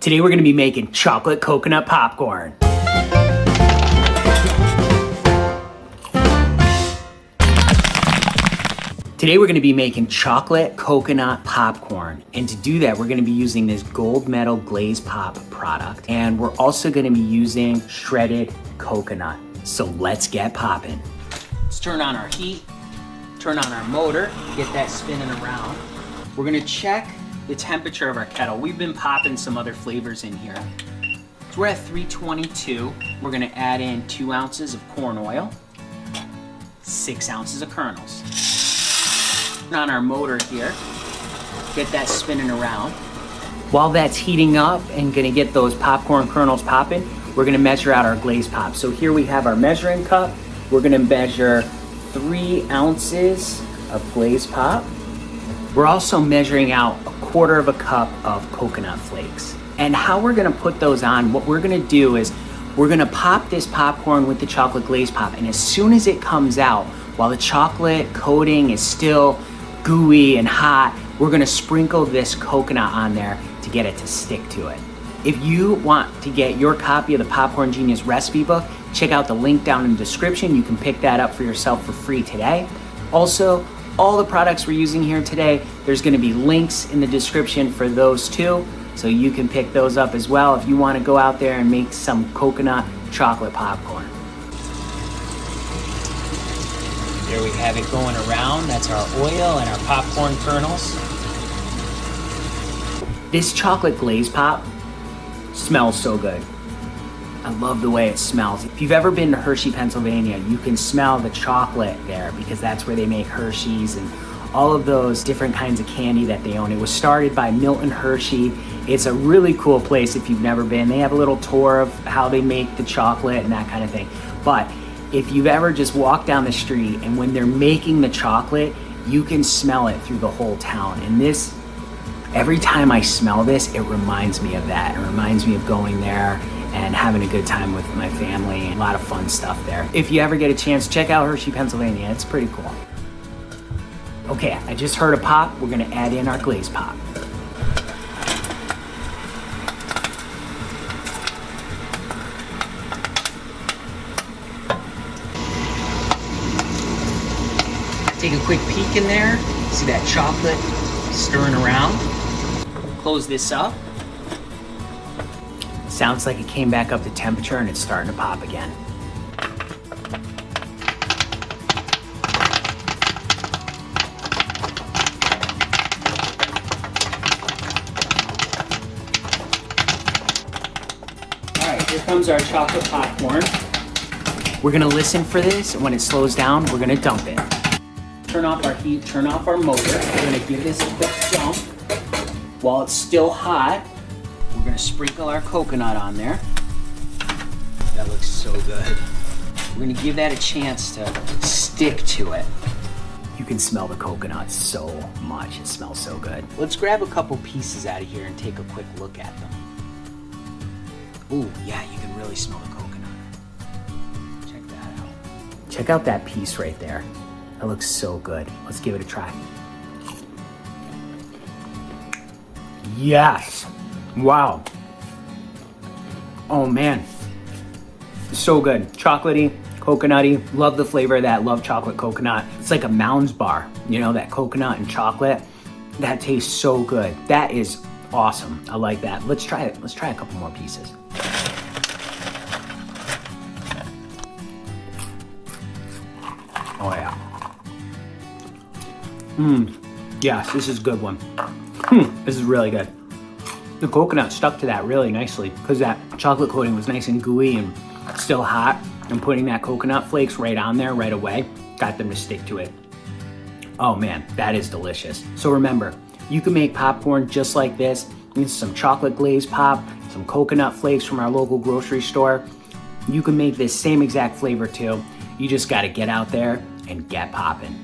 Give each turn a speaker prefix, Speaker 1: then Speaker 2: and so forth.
Speaker 1: Today we're gonna be making chocolate coconut popcorn. Today we're gonna be making chocolate coconut popcorn. And to do that, we're gonna be using this gold medal glaze pop product. And we're also gonna be using shredded coconut. So let's get popping. Let's turn on our heat, turn on our motor, get that spinning around. We're gonna check the temperature of our kettle. We've been popping some other flavors in here. So we're at 322. We're gonna add in 2 ounces of corn oil, 6 ounces of kernels. Turn on our motor here, get that spinning around. While that's heating up and gonna get those popcorn kernels popping, we're gonna measure out our glaze pop. So here we have our measuring cup. We're gonna measure 3 ounces of glaze pop. We're also measuring out 1/4 of a cup of coconut flakes. And how we're gonna put those on, what we're gonna do is we're gonna pop this popcorn with the chocolate glaze pop, and as soon as it comes out, while the chocolate coating is still gooey and hot, we're gonna sprinkle this coconut on there to get it to stick to it. If you want to get your copy of the Popcorn Genius recipe book, check out the link down in the description. You can pick that up for yourself for free today. Also, all the products we're using here today, there's gonna be links in the description for those too, so you can pick those up as well if you wanna go out there and make some coconut chocolate popcorn. There we have it going around. That's our oil and our popcorn kernels. This chocolate glaze pop smells so good. I love the way it smells. If you've ever been to Hershey, Pennsylvania, you can smell the chocolate there because that's where they make Hershey's and all of those different kinds of candy that they own. It was started by Milton Hershey. It's a really cool place if you've never been. They have a little tour of how they make the chocolate and that kind of thing. But if you've ever just walked down the street and when they're making the chocolate, you can smell it through the whole town. And this, every time I smell this, it reminds me of that. It reminds me of going there and having a good time with my family and a lot of fun stuff there. If you ever get a chance, check out Hershey, Pennsylvania. It's pretty cool. Okay, I just heard a pop. We're gonna add in our glaze pop. Take a quick peek in there. See that chocolate stirring around. Close this up. Sounds like it came back up to temperature and it's starting to pop again. All right, here comes our chocolate popcorn. We're gonna listen for this, and when it slows down, we're gonna dump it. Turn off our heat, turn off our motor. We're gonna give this a quick dump. While it's still hot, we're gonna sprinkle our coconut on there. That looks so good. We're gonna give that a chance to stick to it. You can smell the coconut so much, it smells so good. Let's grab a couple pieces out of here and take a quick look at them. Ooh, yeah, you can really smell the coconut. Check that out. Check out that piece right there. That looks so good. Let's give it a try. Yes. Wow. Oh man. So good. Chocolatey, coconutty. Love the flavor of that. Love chocolate coconut. It's like a Mounds bar. You know, that coconut and chocolate. That tastes so good. That is awesome. I like that. Let's try it. Let's try a couple more pieces. Oh yeah. Yes, this is a good one. This is really good. The coconut stuck to that really nicely because that chocolate coating was nice and gooey and still hot, and putting that coconut flakes right on there right away got them to stick to it. Oh man, that is delicious. So remember, you can make popcorn just like this. Use some chocolate glaze pop, some coconut flakes from our local grocery store. You can make this same exact flavor too. You just gotta get out there and get poppin'.